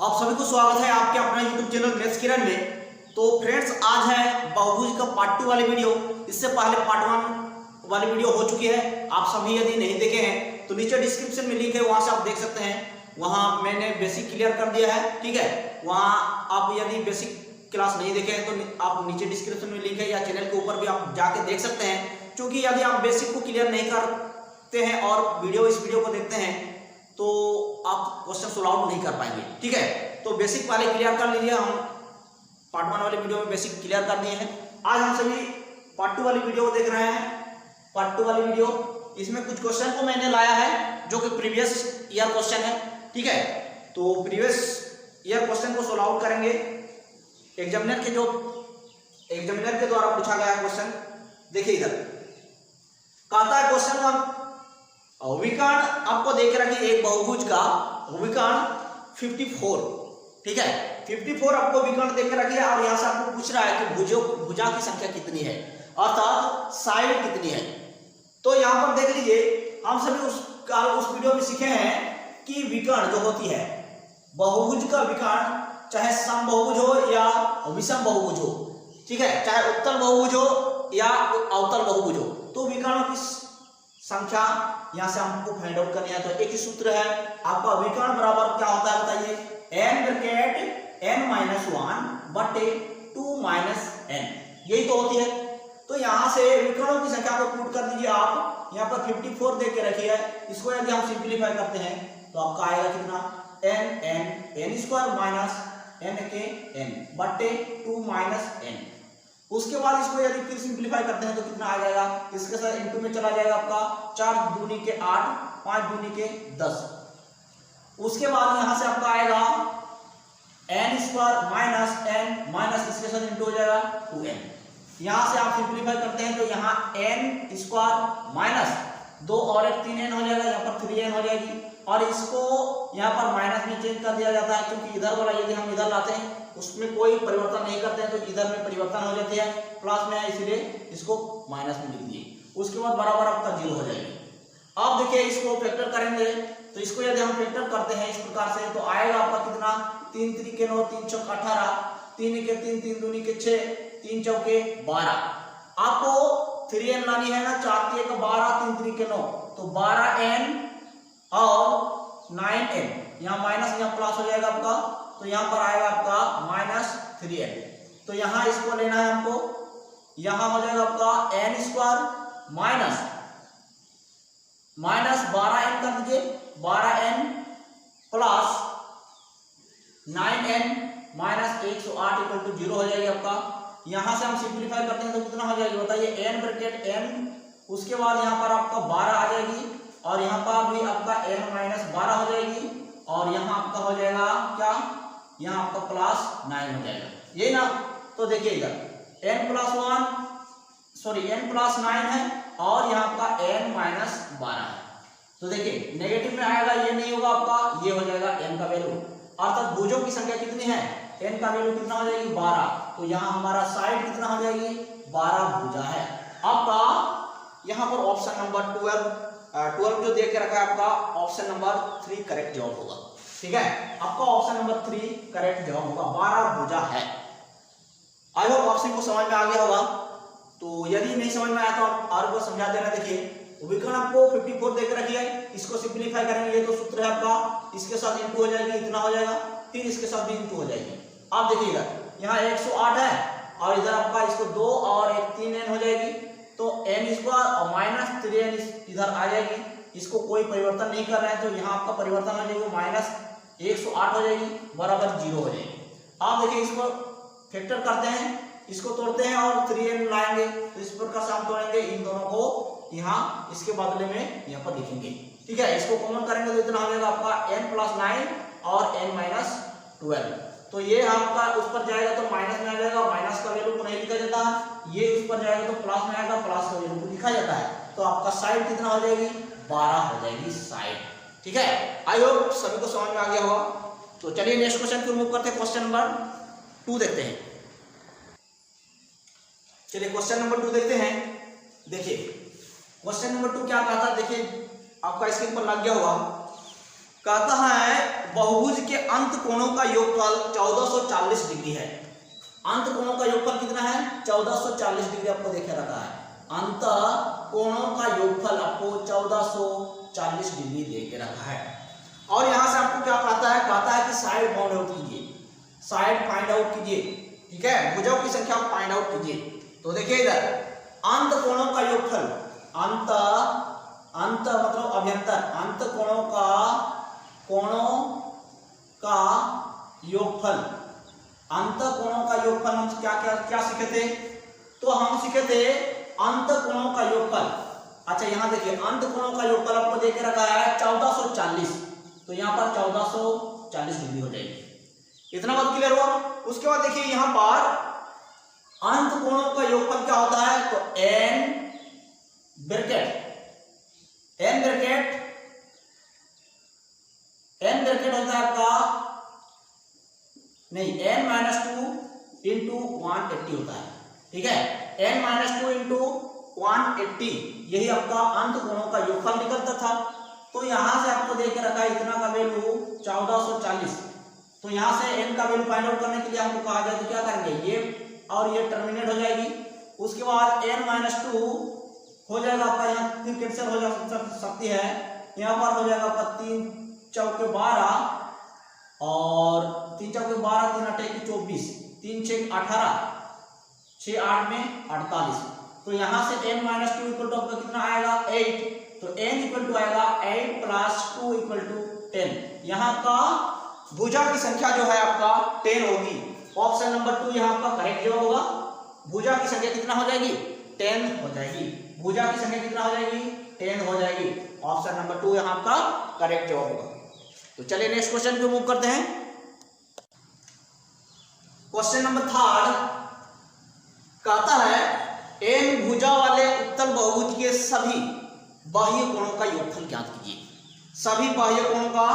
आप सभी को स्वागत है आपके अपना YouTube चैनल मैथ्स किरण में। तो फ्रेंड्स, आज है बहुभुज का पार्ट 2 वाली वीडियो। इससे पहले पार्ट 1 वाली वीडियो हो चुकी है। आप सभी यदि नहीं देखे हैं तो नीचे डिस्क्रिप्शन में लिंक है, वहां से आप देख सकते हैं। वहां मैंने बेसिक क्लियर कर दिया है, ठीक है। वहां आप यदि बेसिक क्लास नहीं देखे हैं तो आप नीचे डिस्क्रिप्शन में लिंक है या चैनल के ऊपर भी आप जाके देख सकते हैं। क्योंकि यदि आप बेसिक को क्लियर नहीं करते हैं और इस वीडियो को देखते हैं तो आप क्वेश्चन सोल्व आउट नहीं कर पाएंगे, ठीक है। तो बेसिक पहले क्लियर कर लीजिए। हम पार्ट 1 वाली वीडियो में बेसिक क्लियर कर दिए हैं। आज हम सभी पार्ट 2 वाली वीडियो को देख रहे हैं। पार्ट 2 वाली वीडियो, इसमें कुछ क्वेश्चन को मैंने लाया है जो कि प्रीवियस ईयर क्वेश्चन है, ठीक है। तो प्रीवियस ईयर क्वेश्चन को सोल्व आउट करेंगे। एग्जामिनर के द्वारा पूछा गया क्वेश्चन। देखिए इधर कहता है क्वेश्चन विकर्ण आपको देख रहा कि एक बहुभुज का विकर्ण 54, ठीक है। 54 आपको विकर्ण देख रखी है और यहां से आपको पूछ रहा है कि भुजा की संख्या कितनी है, अर्थात साइड कितनी है। तो यहां पर देख लीजिए, हम सभी उस वीडियो में सीखे हैं कि विकर्ण जो होती है बहुभुज का विकर्ण, चाहे समबाहुभुज हो या विषम बहुभुज हो, ठीक है, चाहे उत्तल बहुभुज हो या अवतल बहुभुज हो, तो विकर्णों की संख्या यहां से हमको फाइंड आउट करनी है। तो एक ही सूत्र है आपका, विकर्ण बराबर क्या होता है बताइए, n ब्रैकेट n-1 बटे 2 - n, यही तो होती है। तो यहां से विकर्णों की संख्या को पुट कर दीजिए आप। यहां पर 54 दे के रखी है, इसको यदि हम सिंपलीफाई करते हैं तो आपका आएगा कितना, n² - n के n बटे 2 - n। उसके बाद इसको यदि फिर सिंपलीफाई करते हैं तो कितना आ जाएगा, इसके साथ इनटू में चला जाएगा आपका 4 दूनी के 8, 5 दूनी के 10। उसके बाद यहां से आपका आएगा n² - n माइनस इसके साथ इनटू हो जाएगा 2n। यहां से आप सिंपलीफाई करते हैं तो यहां n² माइनस 2 और 1 3n हो जाएगा, यहां पर 3n हो जाएगी। और इसको यहां पर माइनस में चेंज कर दिया जाता है, क्योंकि इधर वाला यदि हम इधर लाते हैं उसमें कोई परिवर्तन नहीं करते हैं तो इधर में परिवर्तन हो जाती है, प्लस में है, इसलिए इसको माइनस में लिख दिए। उसके बाद बराबर आपका 0 हो जाएगी। अब देखिए इसको फैक्टर करेंगे तो इसको यदि हम फैक्टर करते हैं इस प्रकार से तो आएगा आपका कितना, 3 3 के 9, 3 चौक 18, 3 के 3, 3 दूनी के 6, 3 चौके 12। आपको 3n लानी है ना, 4 3 12, 3 3 के 9, तो 12n और 9n, यहाँ माइनस यहाँ प्लस हो जाएगा आपका, तो यहाँ पर आएगा आपका -3n। तो यहाँ इसको लेना है हमको, यहाँ हो जाएगा आपका n² माइनस 12n कर दीजिए, 12n प्लस 9n माइनस 108 = 0 हो जाएगी आपका। यहाँ से हम सिंप्लीफाई करते हैं तो कितना हो जाएगी बताइए, n ब्रैकेट n, उसके बाद यहाँ पर आपका 12 आ जाएगी और यहाँ पर भी आपका n-12 हो जाएगी और यहाँ आपका हो जाएगा क्या, यहाँ आपका +9 हो जाएगा, ये ना। तो देखिए इधर n+9 है और यहाँ आपका n-12 है। तो देखिए नेगेटिव में आएगा, ये नहीं होगा आपका, ये हो जाएगा n का वैल्यू, अर्थात भुजों की संख्या कितनी है, n का वैल्यू कितना हो जाएगी 12। तो यहाँ हमारा साइड कितना हो जाएगी, 12 भुजा है। आपका यहाँ पर ऑप्शन नंबर 12 जो दे के रखा है आपका, ऑप्शन नंबर 3 करेक्ट जवाब होगा, ठीक है। आपका ऑप्शन नंबर 3 करेक्ट जवाब होगा, 12 भुजा है। आई होप ऑप्शन को समझ में आ गया होगा। तो यदि नहीं समझ में आया तो आप और को समझा देना। देखिए विकर्ण आपको 54 देकर रखी है, इसको सिंपलीफाई करेंगे, ये तो सूत्र है आपका, इसके साथ इनटू हो जाएगी, इतना हो जाएगा, फिर इसके साथ भी इनटू हो जाएगी। आप देखिएगा यहाँ 108 है और इधर आपका इसको 2 और 1 3n हो जाएगी, तो n² और -3n इधर आ जाएगी। इसको कोई परिवर्तन नहीं कर रहे हैं तो यहाँ आपका परिवर्तन हो जाएगा, -108 हो जाएगी बराबर 0 हो जाएगी। आप देखिए इसको फैक्टर करते हैं, इसको तोड़ते हैं और 3n लाएंगे, तो इस प्रकार से हम तोड़ेंगे, इन दोनों को यहाँ इसके बदले में यहाँ पर लिखेंगे, ठीक है। इसको कॉमन करेंगे तो इतना हो जाएगा आपका n+9 और n-12। तो ये आपका उस पर जाएगा तो माइनस में आ जाएगा, माइनस का वैल्यू को नहीं लिखा जाता है, ये उस पर जाएगा तो प्लस में आएगा, प्लस का वैल्यू को लिखा जाता है। तो आपका साइड कितना हो जाएगी, 12 हो जाएगी साइड, ठीक है। आई होप सभी को समझ में आ गया होगा। तो चलिए नेक्स्ट क्वेश्चन को मूव करते हैं, क्वेश्चन नंबर 2 देखते हैं। चलिए क्वेश्चन नंबर 2 देखते हैं। देखिए क्वेश्चन नंबर 2 क्या कहता है, देखिए आपका स्क्रीन पर लग गया होगा। कहता है बहुभुज के अंत कोणों का योगफल 1440 डिग्री है। अंत कोणों का योगफल कितना है? 1440 डिग्री आपको देखे रखा है। अंत कोणों का योगफल आपको 1440 डिग्री देके रखा है। और यहां से आपको क्या कहता है? कहता है कि साइड फाइंड आउट कीजिए, साइड फाइंड आउट कीजिए। ठीक है, भुजाओं की संख्या फाइंड आउट कीजिए। तो देखिए इधर अंत कोणों का योगफल, अंत मतलब अभ्यंतर, अंत कोणों का योगफल, अंत कोणों का योगफल हम क्या सीखे थे? तो हम सीखे थे अंत कोणों का योगफल। अच्छा यहां देखिए अंत कोणों का योगफल आपको देके रखा है 1440, तो यहां पर 1440 डिग्री हो जाएगी। इतना बात क्लियर हुआ? उसके बाद देखिए यहां पर अंत कोणों का योगफल क्या होता है? तो n ब्रैकेट होता है आपका, नहीं n-2 इंटू 180 होता है। ठीक है, n-2 इंटू 180 यही आपका अंत कोणों का योगफल निकलता था। तो यहां से आपको देख के रखा है इतना का वैल्यू 1440। तो यहां से n का वैल्यू फाइंड आउट करने के लिए हमको कहा जाए तो क्या करेंगे? ये और ये टर्मिनेट हो जाएगी। उसके बाद n-2 हो जाएगा आपका, यहाँ फिर कैंसिल हो सकती है। यहाँ पर हो जाएगा आपका 3 चौके 12 और 3 चौके 12, 3 8 24, 3 6 18, 6 8 में 48। तो यहाँ से n-2 इक्वल टू आपका कितना आएगा? 8। तो n इक्वल टू आएगा 8 प्लस 2 इक्वल टू 10। यहाँ का भुजा की संख्या जो है आपका 10 होगी। ऑप्शन नंबर 2 यहाँ का करेक्ट जवाब होगा। भुजा की संख्या कितना हो जाएगी? 10 हो जाएगी। भुजा की संख्या कितना हो जाएगी? 10 हो जाएगी। ऑप्शन नंबर 2 यहाँ आपका करेक्ट जवाब होगा। तो चलिए नेक्स्ट क्वेश्चन पे मूव करते हैं। क्वेश्चन नंबर 3 कहता है n भुजा वाले उत्तल बहुभुज के सभी बाह्य कोणों का योगफल ज्ञात कीजिए। सभी बाह्य कोणों का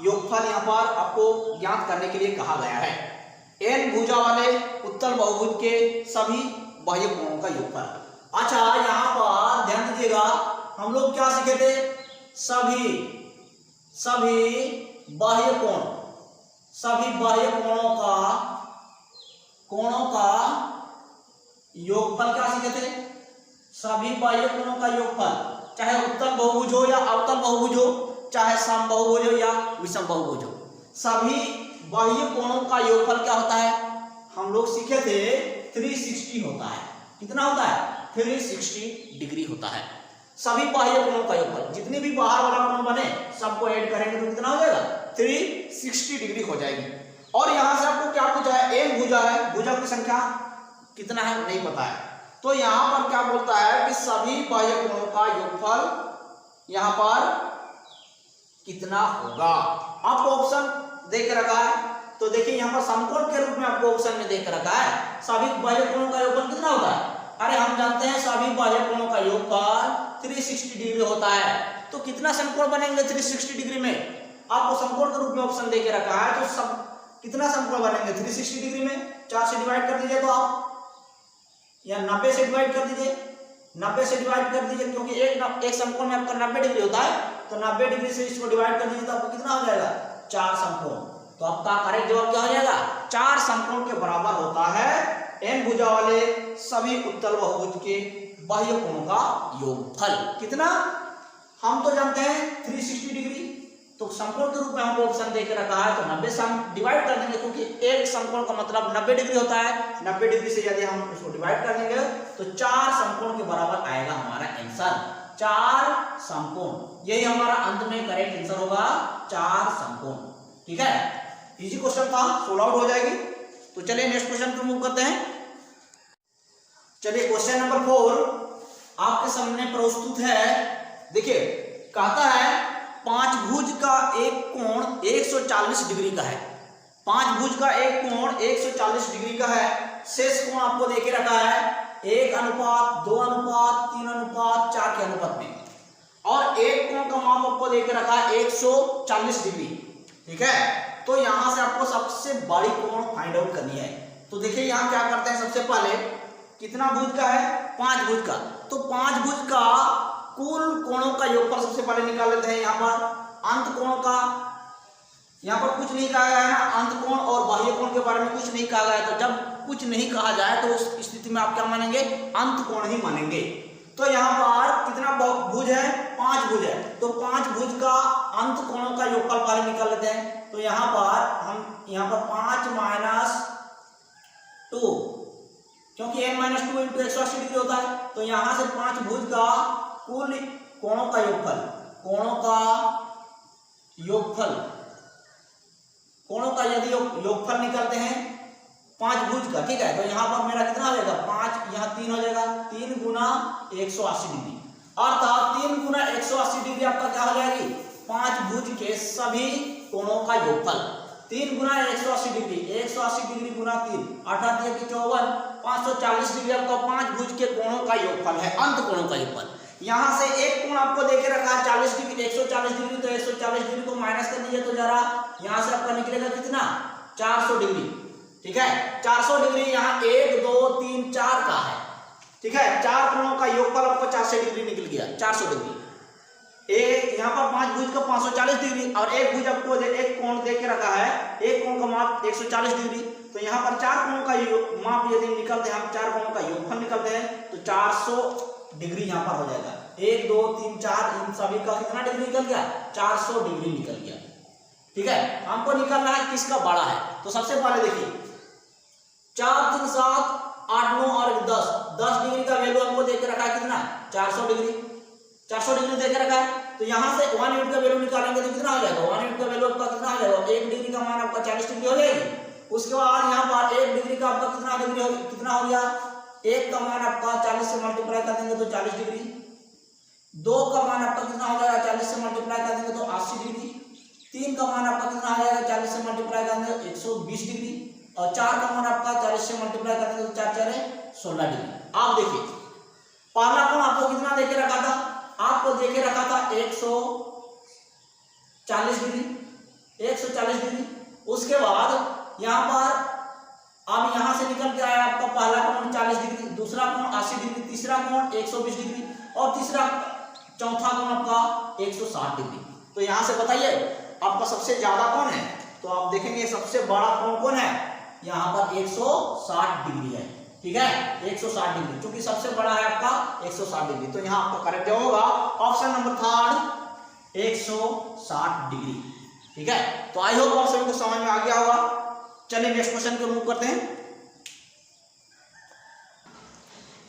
योगफल यहाँ पर आपको ज्ञात करने के लिए कहा गया है। n भुजा वाले उत्तल बहुभुज के सभी बाह्य कोणों का योगफल। अच्छा यहाँ पर ध्यान दीजिएगा, हम लोग क्या सीखे थे? सभी बाह्य कोणों का योगफल क्या सीखे थे? सभी बाह्य कोणों का योगफल, चाहे उत्तल बहुभुज हो या अवतल बहुभुज हो, चाहे समबाहुभुज हो या विषम बहुभुज हो, सभी बाह्य कोणों का योगफल क्या होता है? हम लोग सीखे थे 360 होता है। कितना होता है? 360 डिग्री होता है। सभी बाह्य कोणों का योगफल, जितने भी बाहर वाला कोण बने सबको ऐड करेंगे तो कितना हो जाएगा? 360 डिग्री हो जाएगी। और यहां से आपको क्या पूछा है? n भुजा है, भुजा की संख्या कितना है नहीं पता है। तो यहां पर क्या बोलता है कि सभी बाह्य कोणों का योगफल यहां पर कितना होगा? आपको ऑप्शन देख रखा है। तो देखिए यहां पर समकोण के रूप में आपको ऑप्शन में देख रखा है सभी बाह्य कोणों का योगफल कितना होता है। अरे हम जानते हैं सभी बाह्य कोणों का योगफल 360 डिग्री होता है। तो कितना समकोण बनेंगे 360 डिग्री में? आपको समकोण के रूप में ऑप्शन देके रखा है। तो सब कितना समकोण बनेंगे 360 डिग्री में? 4 से डिवाइड कर दीजिए, तो आप या 90 से डिवाइड कर दीजिए, 90 से डिवाइड कर दीजिए, क्योंकि एक समकोण में आपका 90 डिग्री होता है। तो 90 डिग्री से इसको डिवाइड कर दीजिए तो आपको कितना हो जाएगा? 4 समकोण। तो आपका करेक्ट जवाब क्या हो जाएगा? 4 समकोण के बराबर होता है n भुजा वाले सभी उत्तल बहुभुज के बाह्य कोणों का योगफल। कितना? हम तो जानते हैं 360 डिग्री। तो समकोण के रूप में हमको ऑप्शन देके रखा है तो 90 से हम डिवाइड कर देंगे, क्योंकि एक समकोण का मतलब 90 डिग्री होता है। 90 डिग्री से यदि हम इसको डिवाइड कर देंगे तो 4 समकोण के बराबर आएगा हमारा आंसर। 4 समकोण, यही हमारा अंत में करेक्ट आंसर होगा, 4 समकोण। ठीक है, इजी क्वेश्चन था, सोल्व आउट हो जाएगी। तो चलिए नेक्स्ट क्वेश्चन पर मूव करते हैं। चलिए क्वेश्चन नंबर 4 आपके सामने प्रस्तुत है। देखिए कहता है पांचभुज का एक कोण 140 डिग्री का है। पांचभुज का एक कोण 140 डिग्री का है। शेष कोण आपको देके रखा है 1 अनुपात 2 अनुपात 3 अनुपात 4 के अनुपात में, और एक कोण का माप आपको देके रखा है 140 डिग्री। ठीक है, तो यहां से आपको सबसे बड़ी कोण फाइंड आउट करनी है। तो देखिए यहां क्या करते हैं, सबसे पहले कितना भुज का है? 5 भुज का। तो 5 भुज का कुल कोणों का योगफल सबसे पहले निकाल लेते हैं। यहाँ पर अंत कोण का यहाँ पर कुछ नहीं कहा गया है ना, अंत कोण और बाह्य कोण के बारे में कुछ नहीं कहा गया है। तो जब कुछ नहीं कहा जाए तो उस स्थिति में आप क्या मानेंगे, अंत कोण ही मानेंगे। तो यहाँ पर कितना भुज है, 5 भुज है, तो 5 भुज का अंत कोणों का योगफल पहले निकाल लेते हैं। तो यहाँ पर हम यहाँ पर 5 माइनस 2, क्योंकि n माइनस 2 इंटू 180 डिग्री होता है, तो यहाँ से 5 भुज का कुल कोणों का योगफल, कोणों का यदि योगफल निकालते हैं 5 भुज का, ठीक है, तो यहाँ पर मेरा कितना हो जाएगा, 5, यहाँ 3 हो जाएगा, 3 गुना 180 डिग्री, अर्थात 3 गुना 180 डिग्री आपका क्या हो जाएगी, 5 भुज के सभी कोणों का योगफल। 3 गुना 180 डिग्री, 180 डिग्री गुना 3, 8 दिया कि 54, 540 डिग्री आपका 5 भुज के कोणों का योगफल है, अंत कोणों का योगफल। यहाँ से एक कोण आपको देके रखा है 40 डिग्री, 140 डिग्री, तो 140 डिग्री को माइनस कर दीजिए, तो जरा यहाँ से आपका निकलेगा कितना, 400 डिग्री, ठीक है, 400 डिग्री यहाँ 1 2 3 4 का है, ठीक है, 4 कोणों का योगफल आपको 400 डिग्री निकल गया, 400 डिग्री। एक यहाँ पर 5 भुज का 540 डिग्री और एक भुज आपको एक कोण दे के रखा है, एक कोण का माप 140 डिग्री, तो यहाँ पर 4 कोणों का माप यदि निकलते हैं, हम 4 कोणों का योगफल निकलते हैं, तो 400 डिग्री यहाँ पर हो जाएगा। 1 2 3 4 इन सभी का कितना डिग्री निकल गया, 400 डिग्री निकल गया, ठीक है। हमको निकलना है किसका बड़ा है, तो सबसे पहले देखिए 4 3 7 8 9 और 10 डिग्री का वैल्यू हमको देके रखा है कितना, 400 डिग्री, 400 डिग्री देके रखा है, तो यहाँ से 1 यूनिट का वैल्यू निकालेंगे तो कितना हो जाएगा, 1 यूनिट का वैल्यू आपका कितना हो जाएगा, 1 डिग्री का मान आपका 40 डिग्री हो जाएगी। उसके बाद यहाँ पर 1 डिग्री का आपका कितना हो गया, 1 का मान आपका 40 से मल्टीप्लाई कर देंगे तो 40 डिग्री, 2 का मान आपका कितना हो जाएगा, 40 से मल्टीप्लाई कर देंगे तो 80 डिग्री, 3 का मान आपका कितना आ जाएगा, 40 से मल्टीप्लाई कर देंगे 120 डिग्री, और 4 का मान आपका 40 से मल्टीप्लाई कर देंगे तो 4 4 16 डिग्री। आप देखिए पहला कोण आपको कितना देके रखा था, आपको देके रखा था 140 डिग्री, 140 डिग्री। उसके बाद यहाँ पर अब यहाँ से निकल के आया आपका पहला कोण 40 डिग्री, दूसरा कोण 80 डिग्री, तीसरा कोण 120 डिग्री और चौथा कोण आपका 160 डिग्री। तो यहाँ से बताइए आपका सबसे ज्यादा कौन है, तो आप देखेंगे सबसे बड़ा कोण कौन है, यहाँ पर 160 डिग्री है, ठीक है, 160 डिग्री, क्योंकि सबसे बड़ा है आपका 160 डिग्री। तो यहाँ आपका करेक्ट होगा ऑप्शन नंबर 3 160 डिग्री, ठीक है। तो आई होप आप सभी को समझ में आ गया होगा। चलिए नेक्स्ट क्वेश्चन को मूव करते हैं।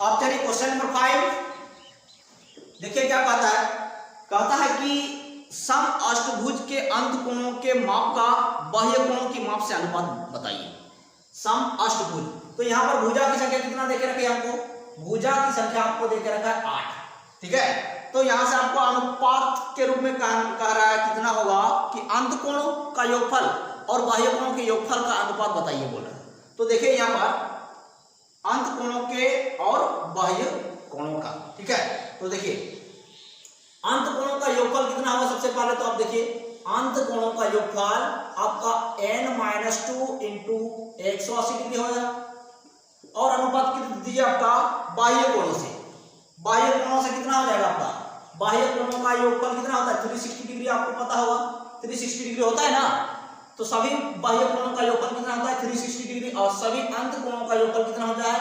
अब चलिए क्वेश्चन नंबर 5 देखिए क्या कहता है कि सम अष्टभुज के अंत कोणों के माप का बाह्य कोणों की माप से अनुपात बताइए। सम अष्टभुज, तो यहाँ पर भुजा की संख्या कितना देके रखी है आपको, भुजा की संख्या आपको देके रखा है 8, ठीक है। तो यहाँ से आपको अनुपात के रूप में कह रहा है कितना होगा कि अंत कोणों का योगफल और बाह्य कोणों के योगफल का अनुपात बताइए बोल रहा है। तो देखिए यहाँ पर अंत कोणों के और बाह्य कोणों का, ठीक है। तो देखिए अंत कोणों का योगफल कितना होगा, सबसे पहले तो आप देखिए अंत कोणों का योगफल आपका n-2 इंटू 180 डिग्री होगा और अनुपात कितना दीजिए आपका बाह्य कोणों से, बाह्य कोणों से कितना हो जाएगा आपका, बाह्य कोणों का योगफल कितना होता है 360 डिग्री, आपको पता होगा 360 डिग्री होता है ना। तो सभी बाह्य कोणों का योगफल कितना होता है 360 डिग्री और सभी अंत कोणों का योगफल कितना होता है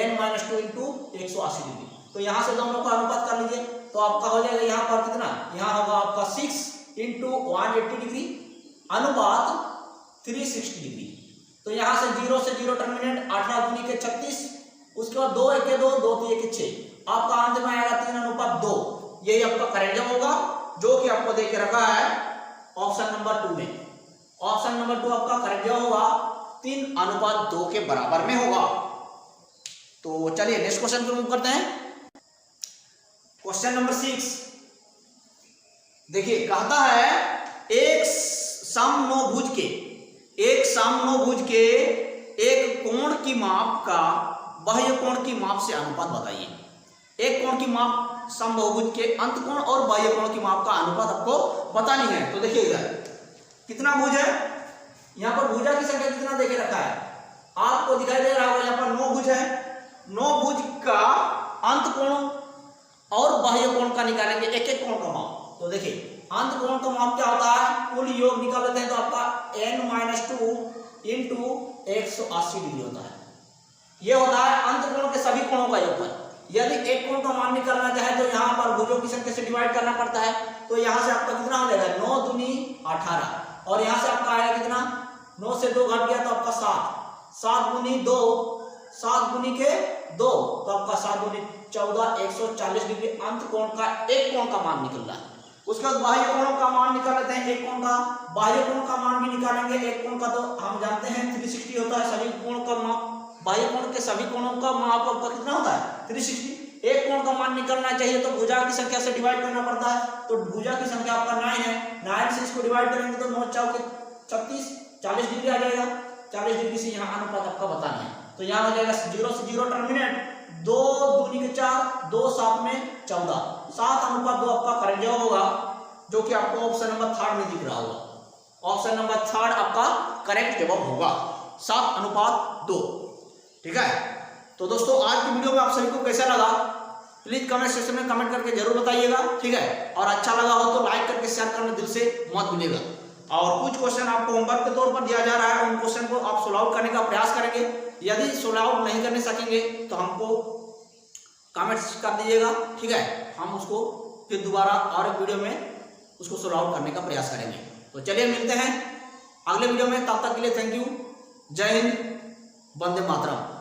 n-2 इंटू 180 डिग्री। तो यहाँ से दोनों का अनुपात कर लीजिए, तो आपका हो जाएगा यहाँ पर कितना, यहाँ होगा आपका 6 इंटू 180 डिग्री अनुपात 360 डिग्री। तो यहाँ से 0 से 0 टर्मिनेट, 8 दूनी के 36, उसके बाद 2 1 2 2 3 1 6, आपका अंत में आएगा 3:2। यही आपका करेक्ट होगा जो कि आपको देके रखा है ऑप्शन नंबर 2 में। ऑप्शन नंबर 2 आपका करेक्ट होगा 3:2 के बराबर में होगा। तो चलिए नेक्स्ट क्वेश्चन को मूव करते हैं। क्वेश्चन नंबर 6 देखिए कहता है एक समनोभुज के एक कोण की माप का बाह्य कोण की माप से अनुपात बताइए। एक कोण की माप समबाहुभुज के अंत कोण और बाह्य कोण की माप का अनुपात आपको बतानी है। तो देखिए इधर कितना भुज है, यहाँ पर भुजा की संख्या कितना देके रखा है आपको दिखाई दे रहा होगा, यहाँ पर 9 भुज है। 9 भुज का अंत कोण और बाह्य कोण का निकालेंगे एक एक कोण का माप। तो देखिए अंत कोण का माप क्या होता है, कुल योग निकाल लेते हैं तो आपका -2 इंटू 180 डिग्री होता है। ये होता है अंतकोण के सभी कोणों का योगफल। यदि एक कोण का मान निकालना चाहे तो यहाँ पर भुजों की संख्या से डिवाइड करना पड़ता है। तो यहाँ से आपका कितना हो जाएगा, 9 दूनी 18, और यहाँ से आपका आएगा कितना, 9 से 2 घट गया तो आपका 7, 7 गुनी 2, 7 गुनी के 2, तो आपका 7 गुनी 14, 140 डिग्री अंतकोण का एक कोण का मान निकल रहा है। उसके बाद बाह्य कोणों का मान निकाल लेते हैं। एक कोण का बाह्य कोण का मान भी निकालेंगे। एक कोण का तो हम जानते हैं 360 होता है, सभी कोण का माप, बाह्य कोण के सभी कोणों का माप आपका कितना होता है, 360। एक कोण का मान निकलना चाहिए तो भुजा की संख्या से डिवाइड करना पड़ता है। तो भुजा की संख्या आपका 9 है, 9 से इसको डिवाइड करेंगे तो 9 चौके 36, 40 डिग्री आ जाएगा। 40 डिग्री से यहाँ अनुपात आपका बताना है। तो यहाँ हो जाएगा 0 से 0 टर्मिनेट, 2 दूनी के 4, 2 7 में 14, 7:2 आपका करेक्ट जवाब होगा, जो कि आपको ऑप्शन नंबर 3 में दिख रहा होगा। ऑप्शन नंबर 3 आपका करेक्ट जवाब होगा, 7:2। ठीक है। तो दोस्तों आज की वीडियो में आप सभी को कैसा लगा प्लीज कमेंट सेक्शन में कमेंट करके जरूर बताइएगा। ठीक है, और अच्छा लगा हो तो लाइक करके शेयर करना दिल से मत भूलिएगा। और कुछ क्वेश्चन आपको होमवर्क के तौर पर दिया जा रहा है, उन क्वेश्चन को आप सोल्व आउट करने का प्रयास करेंगे। यदि सोल्व आउट नहीं करने सकेंगे तो हमको कमेंट्स कर दीजिएगा। ठीक है, हम उसको फिर दोबारा और एक वीडियो में उसको सोल्व आउट करने का प्रयास करेंगे। तो चलिए मिलते हैं अगले वीडियो में, तब तक के लिए थैंक यू। जय हिंद, वंदे मातरम।